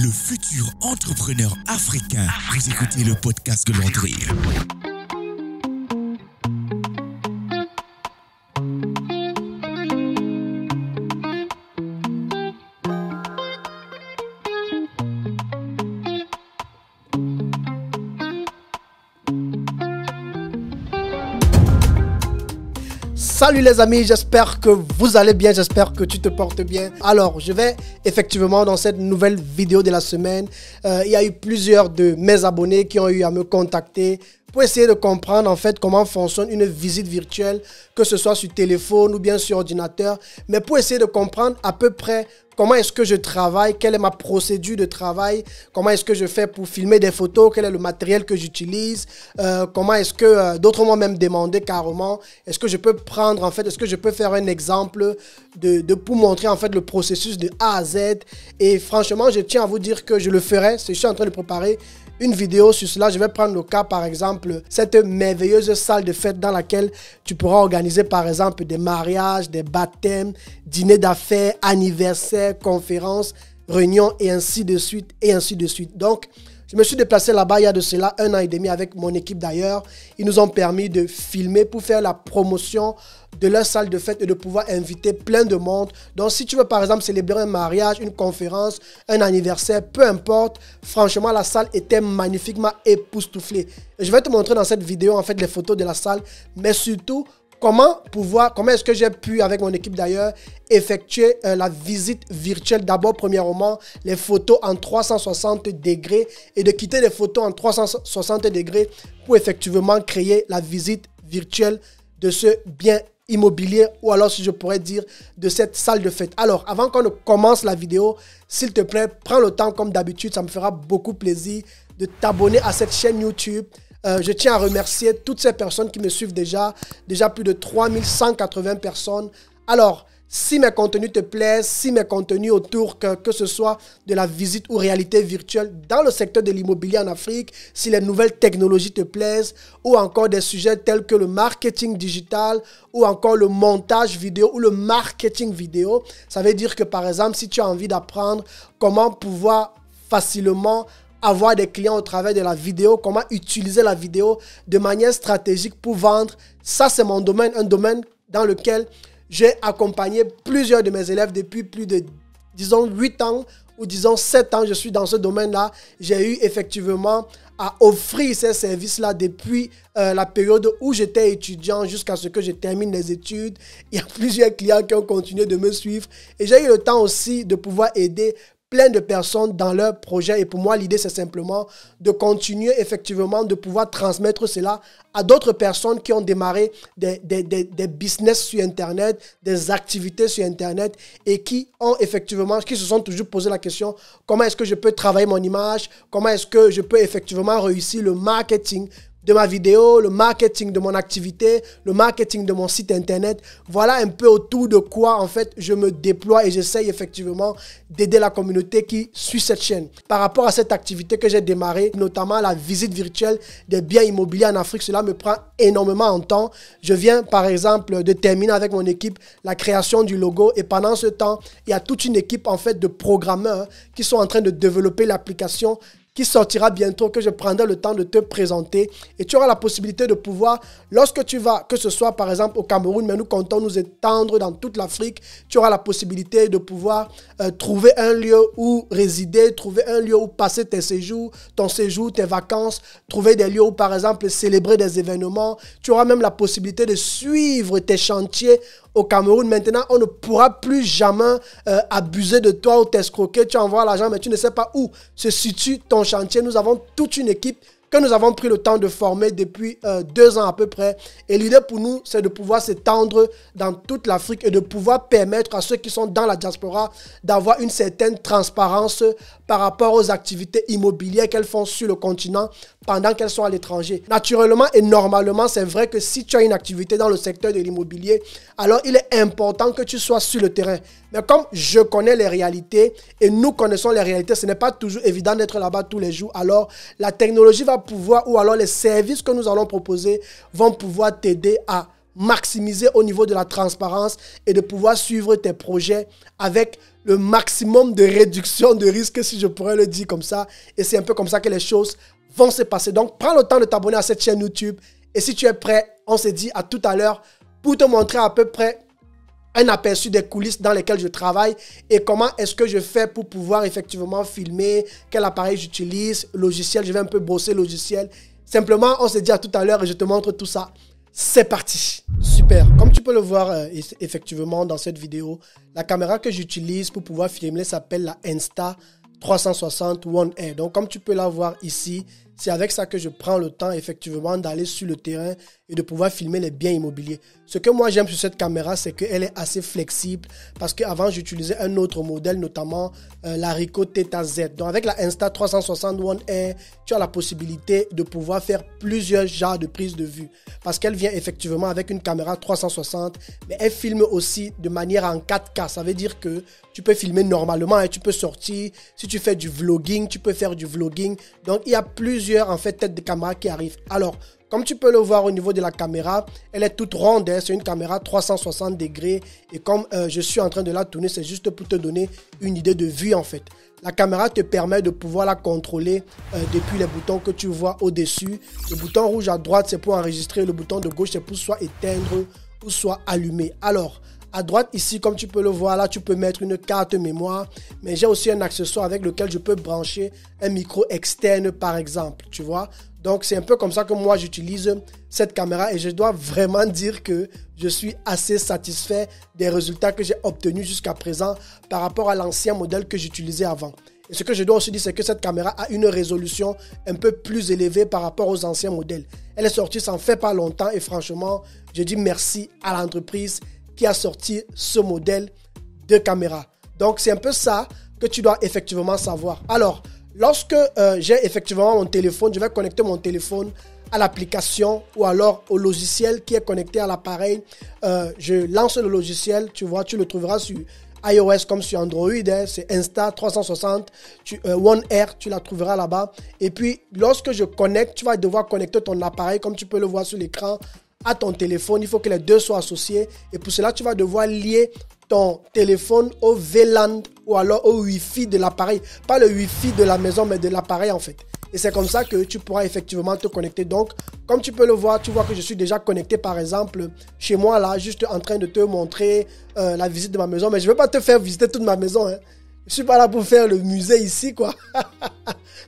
le futur entrepreneur africain. Vous écoutez le podcast de Landry. Salut les amis, j'espère que vous allez bien, j'espère que tu te portes bien. Alors, je vais effectivement dans cette nouvelle vidéo de la semaine, il y a eu plusieurs de mes abonnés qui ont eu à me contacter pour essayer de comprendre en fait comment fonctionne une visite virtuelle, que ce soit sur téléphone ou bien sur ordinateur, mais pour essayer de comprendre à peu près comment est-ce que je travaille, quelle est ma procédure de travail, comment est-ce que je fais pour filmer des photos, quel est le matériel que j'utilise, comment est-ce que, d'autres m'ont même demandé carrément, est-ce que je peux prendre en fait, est-ce que je peux faire un exemple pour montrer en fait le processus de A à Z. Et franchement, je tiens à vous dire que je le ferai, je suis en train de préparer une vidéo sur cela. Je vais prendre le cas, par exemple, cette merveilleuse salle de fête dans laquelle tu pourras organiser, par exemple, des mariages, des baptêmes, dîners d'affaires, anniversaires, conférences, réunions, et ainsi de suite, et ainsi de suite. Donc, je me suis déplacé là-bas il y a de cela 1 an et demi avec mon équipe d'ailleurs. Ils nous ont permis de filmer pour faire la promotion de leur salle de fête et de pouvoir inviter plein de monde. Donc, si tu veux par exemple célébrer un mariage, une conférence, un anniversaire, peu importe, franchement, la salle était magnifiquement époustouflée. Et je vais te montrer dans cette vidéo en fait les photos de la salle, mais surtout comment est-ce que j'ai pu, avec mon équipe d'ailleurs, effectuer la visite virtuelle. D'abord, premièrement, les photos en 360 degrés et de quitter les photos en 360 degrés pour effectivement créer la visite virtuelle de ce bien immobilier, ou alors si je pourrais dire de cette salle de fête. Alors, avant qu'on ne commence la vidéo, s'il te plaît, prends le temps comme d'habitude, ça me fera beaucoup plaisir de t'abonner à cette chaîne YouTube. Je tiens à remercier toutes ces personnes qui me suivent déjà plus de 3180 personnes. Alors, si mes contenus te plaisent, si mes contenus autour, que ce soit de la visite ou réalité virtuelle dans le secteur de l'immobilier en Afrique, si les nouvelles technologies te plaisent, ou encore des sujets tels que le marketing digital, ou encore le montage vidéo, ou le marketing vidéo, ça veut dire que par exemple, si tu as envie d'apprendre comment pouvoir facilement avoir des clients au travers de la vidéo, comment utiliser la vidéo de manière stratégique pour vendre. Ça, c'est mon domaine, un domaine dans lequel j'ai accompagné plusieurs de mes élèves depuis plus de, disons, 8 ans ou disons 7 ans. Je suis dans ce domaine-là. J'ai eu effectivement à offrir ces services-là depuis la période où j'étais étudiant jusqu'à ce que je termine les études. Il y a plusieurs clients qui ont continué de me suivre et j'ai eu le temps aussi de pouvoir aider plein de personnes dans leur projet. Et pour moi, l'idée, c'est simplement de continuer effectivement de pouvoir transmettre cela à d'autres personnes qui ont démarré des business sur Internet, des activités sur Internet et qui se sont toujours posé la question, comment est-ce que je peux travailler mon image? Comment est-ce que je peux effectivement réussir le marketing de ma vidéo, le marketing de mon activité, le marketing de mon site internet. Voilà un peu autour de quoi en fait je me déploie et j'essaye effectivement d'aider la communauté qui suit cette chaîne. Par rapport à cette activité que j'ai démarrée, notamment la visite virtuelle des biens immobiliers en Afrique, cela me prend énormément en temps. Je viens par exemple de terminer avec mon équipe la création du logo et pendant ce temps, il y a toute une équipe en fait de programmeurs qui sont en train de développer l'application qui sortira bientôt, que je prendrai le temps de te présenter. Et tu auras la possibilité de pouvoir, lorsque tu vas, que ce soit par exemple au Cameroun, mais nous comptons nous étendre dans toute l'Afrique, tu auras la possibilité de pouvoir trouver un lieu où résider, trouver un lieu où passer tes séjours, ton séjour, tes vacances, trouver des lieux où par exemple célébrer des événements. Tu auras même la possibilité de suivre tes chantiers au Cameroun. Maintenant, on ne pourra plus jamais abuser de toi ou t'escroquer. Tu envoies l'argent, mais tu ne sais pas où se situe ton chantier. Nous avons toute une équipe que nous avons pris le temps de former depuis 2 ans à peu près. Et l'idée pour nous, c'est de pouvoir s'étendre dans toute l'Afrique et de pouvoir permettre à ceux qui sont dans la diaspora d'avoir une certaine transparence par rapport aux activités immobilières qu'elles font sur le continent pendant qu'elles sont à l'étranger. Naturellement et normalement, c'est vrai que si tu as une activité dans le secteur de l'immobilier, alors il est important que tu sois sur le terrain. Mais comme je connais les réalités et nous connaissons les réalités, ce n'est pas toujours évident d'être là-bas tous les jours. Alors, la technologie va pouvoir, ou alors les services que nous allons proposer vont pouvoir t'aider à maximiser au niveau de la transparence et de pouvoir suivre tes projets avec le maximum de réduction de risque, si je pourrais le dire comme ça. Et c'est un peu comme ça que les choses vont se passer. Donc, prends le temps de t'abonner à cette chaîne YouTube. Et si tu es prêt, on se dit à tout à l'heure pour te montrer à peu près un aperçu des coulisses dans lesquelles je travaille et comment est-ce que je fais pour pouvoir effectivement filmer, quel appareil j'utilise, logiciel, je vais un peu brosser le logiciel. Simplement, on se dit à tout à l'heure et je te montre tout ça. C'est parti. Super. Comme tu peux le voir effectivement dans cette vidéo, la caméra que j'utilise pour pouvoir filmer s'appelle la Insta360 One Air. Donc comme tu peux la voir ici, c'est avec ça que je prends le temps effectivement d'aller sur le terrain et de pouvoir filmer les biens immobiliers. Ce que moi j'aime sur cette caméra, c'est qu'elle est assez flexible parce qu'avant j'utilisais un autre modèle, notamment la Ricoh Theta Z. Donc avec la Insta360 One Air, tu as la possibilité de pouvoir faire plusieurs genres de prise de vue parce qu'elle vient effectivement avec une caméra 360, mais elle filme aussi de manière en 4K. Ça veut dire que tu peux filmer normalement et tu peux sortir. Si tu fais du vlogging, tu peux faire du vlogging. Donc il y a plusieurs en fait têtes de caméra qui arrivent. Alors, comme tu peux le voir au niveau de la caméra, elle est toute ronde, hein, c'est une caméra 360 degrés et comme je suis en train de la tourner, c'est juste pour te donner une idée de vue en fait. La caméra te permet de pouvoir la contrôler depuis les boutons que tu vois au-dessus. Le bouton rouge à droite, c'est pour enregistrer, le bouton de gauche, c'est pour soit éteindre ou soit allumer. Alors, à droite ici, comme tu peux le voir, là tu peux mettre une carte mémoire, mais j'ai aussi un accessoire avec lequel je peux brancher un micro externe par exemple, tu vois. Donc c'est un peu comme ça que moi j'utilise cette caméra et je dois vraiment dire que je suis assez satisfait des résultats que j'ai obtenus jusqu'à présent par rapport à l'ancien modèle que j'utilisais avant. Et ce que je dois aussi dire, c'est que cette caméra a une résolution un peu plus élevée par rapport aux anciens modèles. Elle est sortie, ça ne fait pas longtemps et franchement, je dis merci à l'entreprise qui a sorti ce modèle de caméra. Donc, c'est un peu ça que tu dois effectivement savoir. Alors, lorsque j'ai effectivement mon téléphone, je vais connecter mon téléphone à l'application ou alors au logiciel qui est connecté à l'appareil. Je lance le logiciel, tu vois, tu le trouveras sur iOS comme sur Android, hein, c'est Insta360 One Air, tu la trouveras là-bas. Et puis, lorsque je connecte, tu vas devoir connecter ton appareil, comme tu peux le voir sur l'écran, à ton téléphone. Il faut que les deux soient associés et pour cela tu vas devoir lier ton téléphone au VLAN ou alors au Wi-Fi de l'appareil, pas le Wi-Fi de la maison mais de l'appareil en fait. Et c'est comme ça que tu pourras effectivement te connecter. Donc comme tu peux le voir, tu vois que je suis déjà connecté par exemple chez moi là, juste en train de te montrer la visite de ma maison, mais je ne vais pas te faire visiter toute ma maison, hein. Je suis pas là pour faire le musée ici quoi.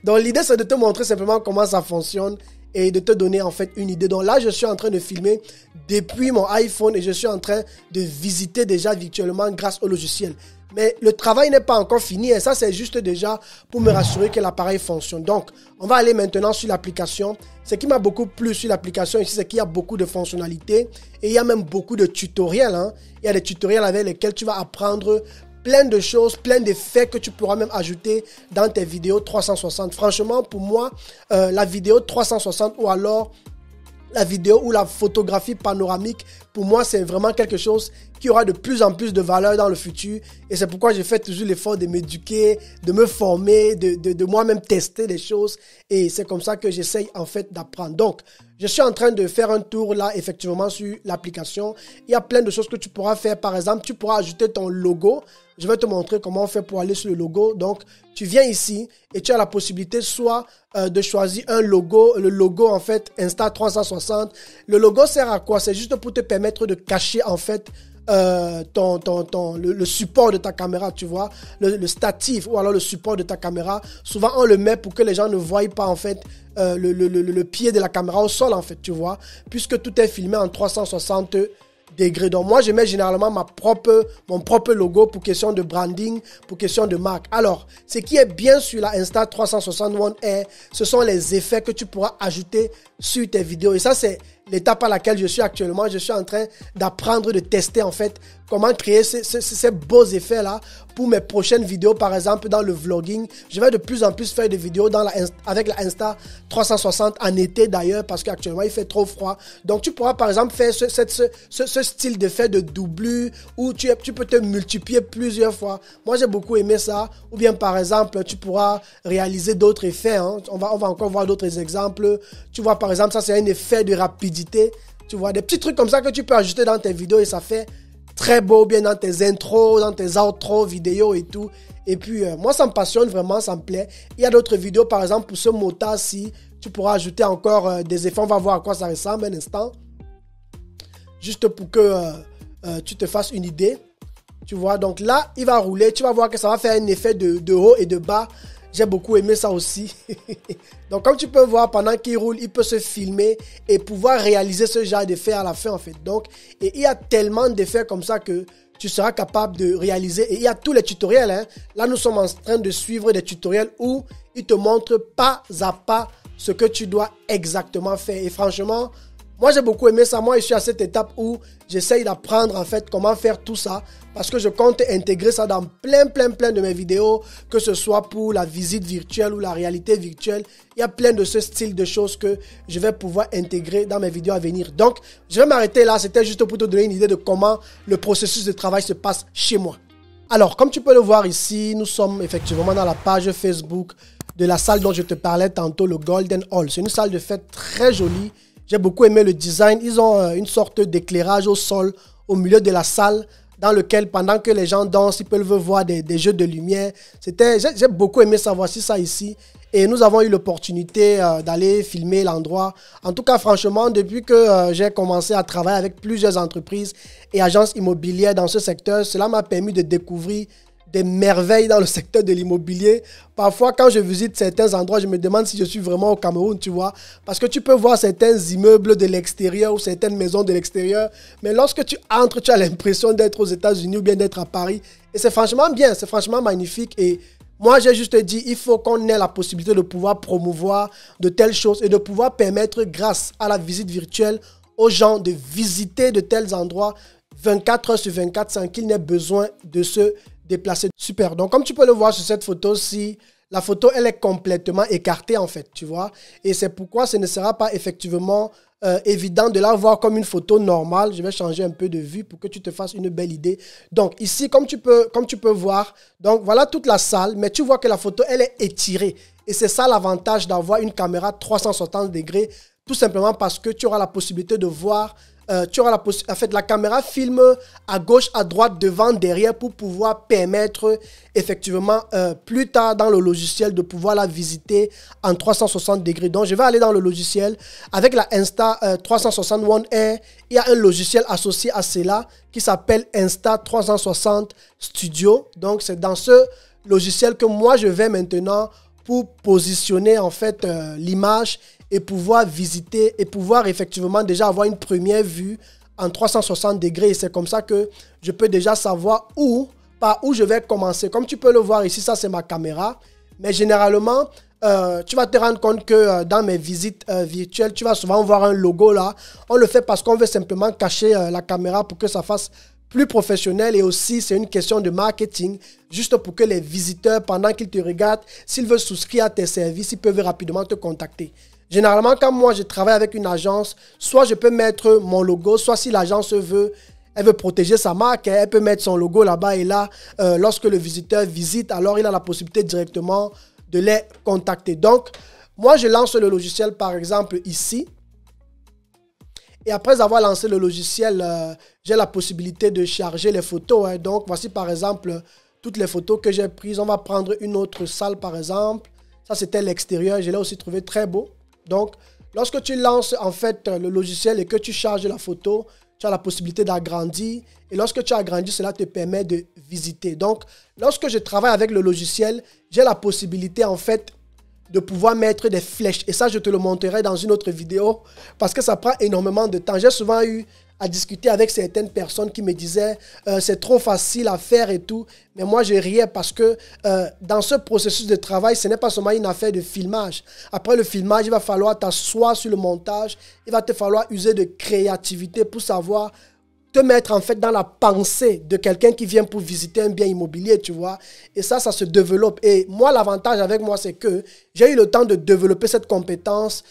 Donc l'idée c'est de te montrer simplement comment ça fonctionne et de te donner en fait une idée. Donc là, je suis en train de filmer depuis mon iPhone et je suis en train de visiter déjà virtuellement grâce au logiciel. Mais le travail n'est pas encore fini et ça, c'est juste déjà pour me rassurer que l'appareil fonctionne. Donc, on va aller maintenant sur l'application. Ce qui m'a beaucoup plu sur l'application ici, c'est qu'il y a beaucoup de fonctionnalités et il y a même beaucoup de tutoriels, hein. Il y a des tutoriels avec lesquels tu vas apprendre plein de choses, plein d'effets que tu pourras même ajouter dans tes vidéos 360. Franchement, pour moi, la vidéo 360 ou alors la vidéo ou la photographie panoramique, pour moi, c'est vraiment quelque chose qui aura de plus en plus de valeur dans le futur. Et c'est pourquoi je fais toujours l'effort de m'éduquer, de me former, de moi-même tester les choses. Et c'est comme ça que j'essaye en fait d'apprendre. Donc, je suis en train de faire un tour là, effectivement, sur l'application. Il y a plein de choses que tu pourras faire. Par exemple, tu pourras ajouter ton logo. Je vais te montrer comment on fait pour aller sur le logo. Donc, tu viens ici et tu as la possibilité soit de choisir un logo. Le logo, en fait, Insta360. Le logo sert à quoi? C'est juste pour te permettre de cacher, en fait, le support de ta caméra, tu vois, le statif ou alors le support de ta caméra. Souvent, on le met pour que les gens ne voient pas, en fait, le pied de la caméra au sol, en fait, tu vois, puisque tout est filmé en 360 degrés. Donc moi je mets généralement mon propre logo pour question de branding, pour question de marque. Alors ce qui est bien sur la Insta360 One Air, ce sont les effets que tu pourras ajouter sur tes vidéos et ça c'est l'étape à laquelle je suis actuellement. Je suis en train d'apprendre, de tester en fait comment créer ces beaux effets là pour mes prochaines vidéos. Par exemple dans le vlogging, je vais de plus en plus faire des vidéos avec la Insta360 en été d'ailleurs parce qu'actuellement il fait trop froid. Donc tu pourras par exemple faire ce style d'effet de doublure où tu peux te multiplier plusieurs fois. Moi j'ai beaucoup aimé ça. Ou bien par exemple tu pourras réaliser d'autres effets, hein. On va encore voir d'autres exemples. Tu vois par exemple ça c'est un effet de rapidité. Tu vois des petits trucs comme ça que tu peux ajouter dans tes vidéos et ça fait très beau, bien dans tes intros, dans tes outros, vidéos et tout. Et puis, moi, ça me passionne vraiment, ça me plaît. Il y a d'autres vidéos, par exemple, pour ce motard-ci, tu pourras ajouter encore des effets. On va voir à quoi ça ressemble un instant. Juste pour que tu te fasses une idée. Tu vois, donc là, il va rouler. Tu vas voir que ça va faire un effet de haut et de bas. J'ai beaucoup aimé ça aussi. Donc, comme tu peux voir, pendant qu'il roule, il peut se filmer et pouvoir réaliser ce genre d'effet à la fin, en fait. Donc, et il y a tellement d'effets comme ça que tu seras capable de réaliser. Et il y a tous les tutoriels. Hein. Là, nous sommes en train de suivre des tutoriels où ils te montrent pas à pas ce que tu dois exactement faire. Et franchement, moi, j'ai beaucoup aimé ça. Moi, je suis à cette étape où j'essaye d'apprendre en fait comment faire tout ça parce que je compte intégrer ça dans plein de mes vidéos, que ce soit pour la visite virtuelle ou la réalité virtuelle. Il y a plein de ce style de choses que je vais pouvoir intégrer dans mes vidéos à venir. Donc, je vais m'arrêter là. C'était juste pour te donner une idée de comment le processus de travail se passe chez moi. Alors, comme tu peux le voir ici, nous sommes effectivement dans la page Facebook de la salle dont je te parlais tantôt, le Golden Hall. C'est une salle de fête très jolie. J'ai beaucoup aimé le design. Ils ont une sorte d'éclairage au sol, au milieu de la salle, dans lequel, pendant que les gens dansent, ils peuvent voir des jeux de lumière. J'ai beaucoup aimé ça. Voici ça ici. Et nous avons eu l'opportunité d'aller filmer l'endroit. En tout cas, franchement, depuis que j'ai commencé à travailler avec plusieurs entreprises et agences immobilières dans ce secteur, cela m'a permis de découvrir des merveilles dans le secteur de l'immobilier. Parfois, quand je visite certains endroits, je me demande si je suis vraiment au Cameroun, tu vois. Parce que tu peux voir certains immeubles de l'extérieur ou certaines maisons de l'extérieur. Mais lorsque tu entres, tu as l'impression d'être aux États-Unis ou bien d'être à Paris. Et c'est franchement bien, c'est franchement magnifique. Et moi, j'ai juste dit, il faut qu'on ait la possibilité de pouvoir promouvoir de telles choses et de pouvoir permettre, grâce à la visite virtuelle, aux gens de visiter de tels endroits 24 heures sur 24 sans qu'ils n'aient besoin de se déplacer. Super. Donc, comme tu peux le voir sur cette photo-ci, la photo, elle est complètement écartée, en fait, tu vois. Et c'est pourquoi ce ne sera pas effectivement évident de la voir comme une photo normale. Je vais changer un peu de vue pour que tu te fasses une belle idée. Donc, ici, comme tu peux voir, donc voilà toute la salle, mais tu vois que la photo, elle est étirée. Et c'est ça l'avantage d'avoir une caméra 360 degrés, tout simplement parce que tu auras la possibilité de voir. En fait, la caméra filme à gauche, à droite, devant, derrière pour pouvoir permettre effectivement plus tard dans le logiciel de pouvoir la visiter en 360 degrés. Donc, je vais aller dans le logiciel avec la Insta360 One Air. Il y a un logiciel associé à cela qui s'appelle Insta360 Studio. Donc, c'est dans ce logiciel que moi, je vais maintenant pour positionner en fait l'image et pouvoir visiter et pouvoir effectivement déjà avoir une première vue en 360 degrés. Et c'est comme ça que je peux déjà savoir par où je vais commencer. Comme tu peux le voir ici, ça c'est ma caméra. Mais généralement, tu vas te rendre compte que dans mes visites virtuelles, tu vas souvent voir un logo là. On le fait parce qu'on veut simplement cacher la caméra pour que ça fasse plus professionnel, et aussi c'est une question de marketing, juste pour que les visiteurs, pendant qu'ils te regardent, s'ils veulent souscrire à tes services, ils peuvent rapidement te contacter. Généralement, quand moi je travaille avec une agence, soit je peux mettre mon logo, soit si l'agence elle veut protéger sa marque, elle peut mettre son logo là-bas, et là, lorsque le visiteur visite, alors il a la possibilité directement de les contacter. Donc, moi je lance le logiciel par exemple ici. Et après avoir lancé le logiciel, j'ai la possibilité de charger les photos. Hein. Donc, voici par exemple toutes les photos que j'ai prises. On va prendre une autre salle par exemple. Ça, c'était l'extérieur. Je l'ai aussi trouvé très beau. Donc, lorsque tu lances en fait le logiciel et que tu charges la photo, tu as la possibilité d'agrandir. Et lorsque tu agrandis, cela te permet de visiter. Donc, lorsque je travaille avec le logiciel, j'ai la possibilité en fait de pouvoir mettre des flèches. Et ça, je te le montrerai dans une autre vidéo parce que ça prend énormément de temps. J'ai souvent eu à discuter avec certaines personnes qui me disaient c'est trop facile à faire et tout. Mais moi, je riais parce que dans ce processus de travail, ce n'est pas seulement une affaire de filmage. Après le filmage, il va falloir t'asseoir sur le montage. Il va te falloir user de créativité pour savoir te mettre en fait dans la pensée de quelqu'un qui vient pour visiter un bien immobilier, tu vois. Et ça se développe. Et moi, l'avantage avec moi, c'est que j'ai eu le temps de développer cette compétence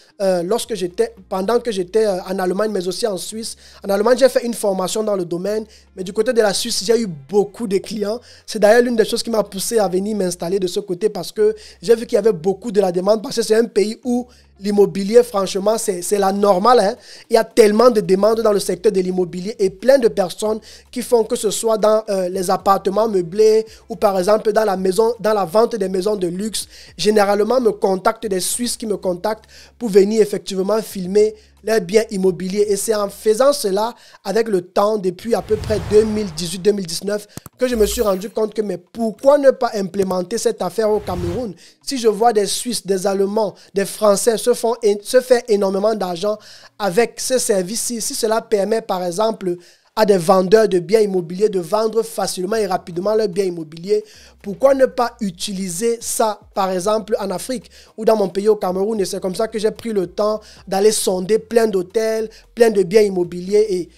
pendant que j'étais en Allemagne, mais aussi en Suisse. En Allemagne, j'ai fait une formation dans le domaine, mais du côté de la Suisse, j'ai eu beaucoup de clients. C'est d'ailleurs l'une des choses qui m'a poussé à venir m'installer de ce côté parce que j'ai vu qu'il y avait beaucoup de la demande parce que c'est un pays où l'immobilier, franchement, c'est la normale. Hein. Il y a tellement de demandes dans le secteur de l'immobilier et plein de personnes qui font que ce soit dans les appartements meublés ou par exemple dans la vente des maisons de luxe. Généralement, me contactent des Suisses qui me contactent pour venir effectivement filmer leurs biens immobiliers. Et c'est en faisant cela, avec le temps, depuis à peu près 2018-2019, que je me suis rendu compte que mais pourquoi ne pas implémenter cette affaire au Cameroun? Si je vois des Suisses, des Allemands, des Français se faire énormément d'argent avec ce service-ci, si cela permet par exemple à des vendeurs de biens immobiliers de vendre facilement et rapidement leurs biens immobiliers, pourquoi ne pas utiliser ça, par exemple, en Afrique ou dans mon pays au Cameroun? Et c'est comme ça que j'ai pris le temps d'aller sonder plein d'hôtels, plein de biens immobiliers. Et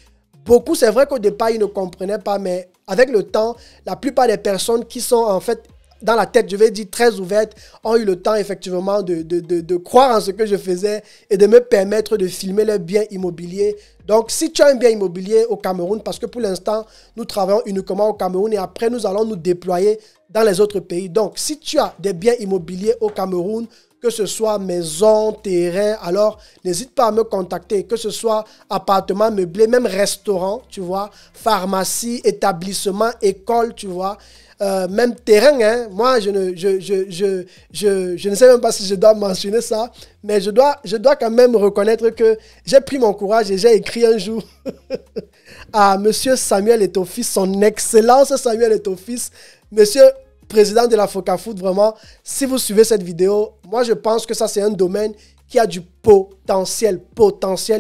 beaucoup, c'est vrai qu'au départ, ils ne comprenaient pas, mais avec le temps, la plupart des personnes qui sont en fait dans la tête, je vais dire très ouverte, ont eu le temps effectivement de croire en ce que je faisais et de me permettre de filmer leurs biens immobiliers. Donc, si tu as un bien immobilier au Cameroun, parce que pour l'instant, nous travaillons uniquement au Cameroun et après, nous allons nous déployer dans les autres pays. Donc, si tu as des biens immobiliers au Cameroun, que ce soit maison, terrain, alors n'hésite pas à me contacter, que ce soit appartement meublé, même restaurant, tu vois, pharmacie, établissement, école, tu vois. Même terrain, hein. Moi, je ne sais même pas si je dois mentionner ça, mais je dois quand même reconnaître que j'ai pris mon courage et j'ai écrit un jour à Monsieur Samuel Eto'o-Fils, son excellence Samuel Eto'o-Fils, Monsieur Président de la FOCAFOOT, vraiment, si vous suivez cette vidéo, moi je pense que ça c'est un domaine qui a du potentiel.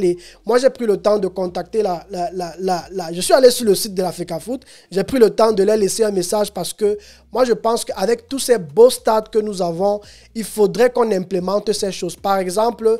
Et moi, j'ai pris le temps de contacter je suis allé sur le site de la FOCAFOOT. J'ai pris le temps de leur laisser un message parce que moi, je pense qu'avec tous ces beaux stades que nous avons, il faudrait qu'on implémente ces choses. Par exemple,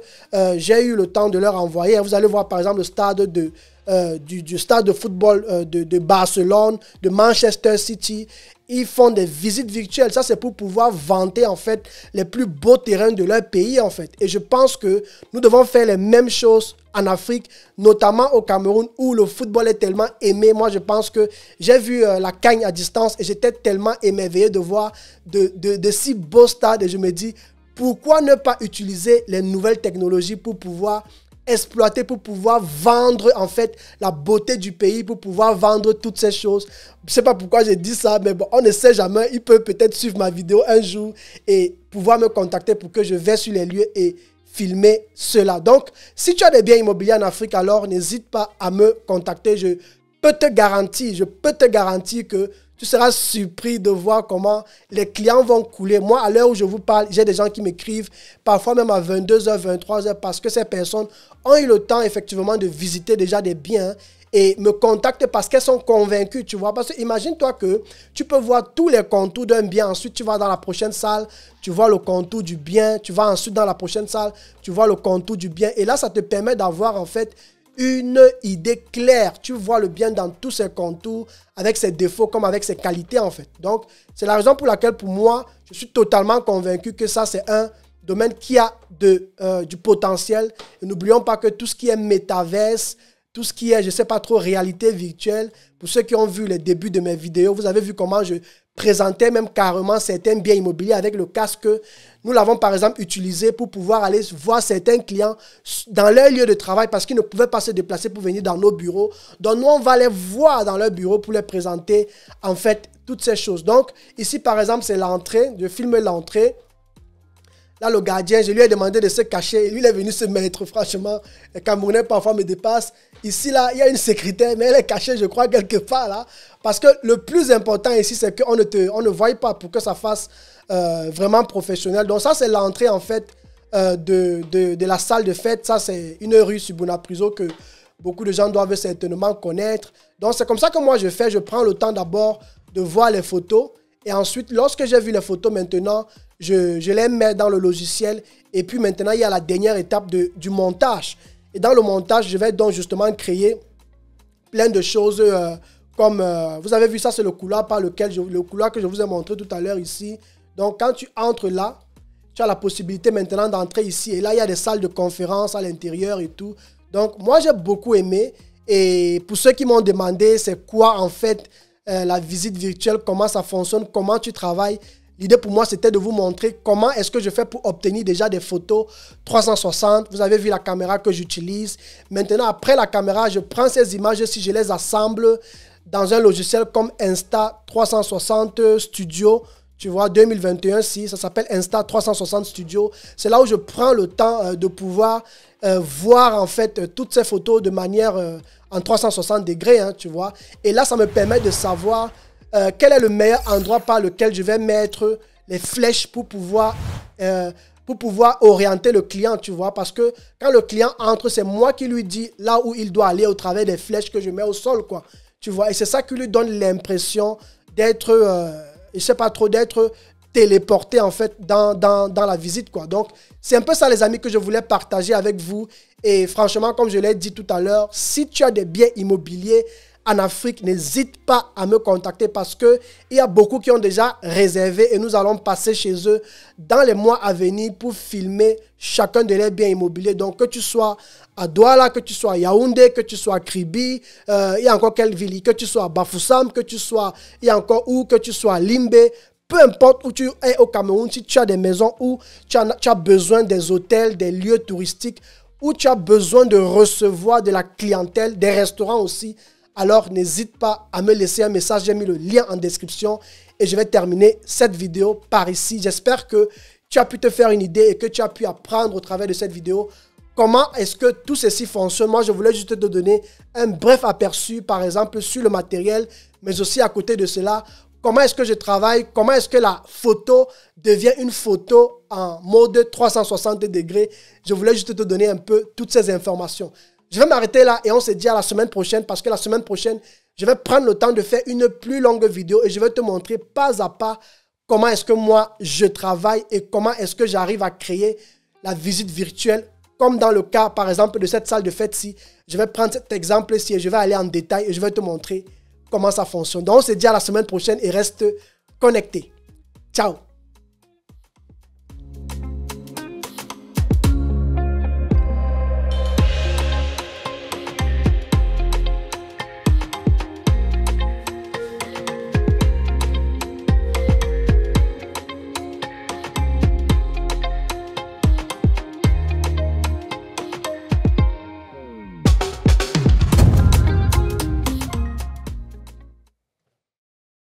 j'ai eu le temps de leur envoyer. Vous allez voir, par exemple, le stade du stade de football de Barcelone, de Manchester City. Ils font des visites virtuelles. Ça, c'est pour pouvoir vanter, en fait, les plus beaux terrains de leur pays, en fait. Et je pense que nous devons faire les mêmes choses en Afrique, notamment au Cameroun, où le football est tellement aimé. Moi, je pense que j'ai vu la CAN à distance et j'étais tellement émerveillé de voir de si beaux stades. Et je me dis, pourquoi ne pas utiliser les nouvelles technologies pour pouvoir exploiter, pour pouvoir vendre en fait la beauté du pays, pour pouvoir vendre toutes ces choses. Je ne sais pas pourquoi j'ai dit ça, mais bon, on ne sait jamais. Il peut peut-être suivre ma vidéo un jour et pouvoir me contacter pour que je vais sur les lieux et filmer cela. Donc, si tu as des biens immobiliers en Afrique, alors n'hésite pas à me contacter. Je peux te garantir que tu seras surpris de voir comment les clients vont couler. Moi, à l'heure où je vous parle, j'ai des gens qui m'écrivent, parfois même à 22h, 23h, parce que ces personnes ont eu le temps, effectivement, de visiter déjà des biens et me contactent parce qu'elles sont convaincues, tu vois. Parce que imagine-toi que tu peux voir tous les contours d'un bien. Ensuite, tu vas dans la prochaine salle, tu vois le contour du bien. Tu vas ensuite dans la prochaine salle, tu vois le contour du bien. Et là, ça te permet d'avoir, en fait, une idée claire. Tu vois le bien dans tous ses contours, avec ses défauts comme avec ses qualités, en fait. Donc, c'est la raison pour laquelle, pour moi, je suis totalement convaincu que ça, c'est un domaine qui a du potentiel. Et n'oublions pas que tout ce qui est métaverse, tout ce qui est, je ne sais pas trop, réalité virtuelle, pour ceux qui ont vu les débuts de mes vidéos, vous avez vu comment je présentais même carrément certains biens immobiliers avec le casque. Nous l'avons par exemple utilisé pour pouvoir aller voir certains clients dans leur lieu de travail parce qu'ils ne pouvaient pas se déplacer pour venir dans nos bureaux. Donc nous, on va les voir dans leur bureau pour les présenter en fait toutes ces choses. Donc ici par exemple, c'est l'entrée. Je filme l'entrée. Là, le gardien, je lui ai demandé de se cacher. Lui, il est venu se mettre, franchement. Les Camerounais, parfois, me dépassent. Ici, là, il y a une secrétaire, mais elle est cachée, je crois, quelque part, là. Parce que le plus important ici, c'est qu'on ne voit pas pour que ça fasse vraiment professionnel. Donc, ça, c'est l'entrée, en fait, de la salle de fête. Ça, c'est une rue sur Bonapriso que beaucoup de gens doivent certainement connaître. Donc, c'est comme ça que moi, je fais. Je prends le temps d'abord de voir les photos. Et ensuite, lorsque j'ai vu les photos maintenant, je les mets dans le logiciel. Et puis maintenant, il y a la dernière étape du montage. Et dans le montage, je vais donc justement créer plein de choses comme... vous avez vu ça, c'est le couloir par lequel le couloir que je vous ai montré tout à l'heure ici. Donc, quand tu entres là, tu as la possibilité maintenant d'entrer ici. Et là, il y a des salles de conférence à l'intérieur et tout. Donc, moi, j'ai beaucoup aimé. Et pour ceux qui m'ont demandé c'est quoi en fait la visite virtuelle, comment ça fonctionne, comment tu travailles, L'idée pour moi, c'était de vous montrer comment est-ce que je fais pour obtenir déjà des photos 360. Vous avez vu la caméra que j'utilise. Maintenant, après la caméra, je prends ces images, si je les assemble dans un logiciel comme Insta360 Studio, tu vois, 2021, si, ça s'appelle Insta360 Studio. C'est là où je prends le temps de pouvoir voir en fait toutes ces photos de manière en 360 degrés, hein, tu vois. Et là, ça me permet de savoir quel est le meilleur endroit par lequel je vais mettre les flèches pour pouvoir orienter le client, tu vois. Parce que quand le client entre, c'est moi qui lui dis là où il doit aller au travers des flèches que je mets au sol, quoi. Tu vois, et c'est ça qui lui donne l'impression d'être, je sais pas trop, d'être téléporté en fait dans la visite, quoi. Donc, c'est un peu ça, les amis, que je voulais partager avec vous. Et franchement, comme je l'ai dit tout à l'heure, si tu as des biens immobiliers en Afrique, n'hésite pas à me contacter parce qu'il y a beaucoup qui ont déjà réservé et nous allons passer chez eux dans les mois à venir pour filmer chacun de leurs biens immobiliers. Donc, que tu sois à Douala, que tu sois à Yaoundé, que tu sois à Kribi, il y a encore quelle ville, que tu sois à Bafoussam, que tu sois, il y a encore où, que tu sois à Limbe, peu importe où tu es au Cameroun, si tu as des maisons où tu as besoin des hôtels, des lieux touristiques, où tu as besoin de recevoir de la clientèle, des restaurants aussi, alors n'hésite pas à me laisser un message. J'ai mis le lien en description et je vais terminer cette vidéo par ici. J'espère que tu as pu te faire une idée et que tu as pu apprendre au travers de cette vidéo comment est-ce que tout ceci fonctionne. Moi, je voulais juste te donner un bref aperçu, par exemple, sur le matériel, mais aussi à côté de cela, comment est-ce que je travaille, comment est-ce que la photo devient une photo en mode 360 degrés. Je voulais juste te donner un peu toutes ces informations. Je vais m'arrêter là et on se dit à la semaine prochaine parce que la semaine prochaine, je vais prendre le temps de faire une plus longue vidéo et je vais te montrer pas à pas comment est-ce que moi je travaille et comment est-ce que j'arrive à créer la visite virtuelle. Comme dans le cas, par exemple, de cette salle de fête-ci, je vais prendre cet exemple-ci et je vais aller en détail et je vais te montrer comment ça fonctionne. Donc, on se dit à la semaine prochaine et reste connecté. Ciao!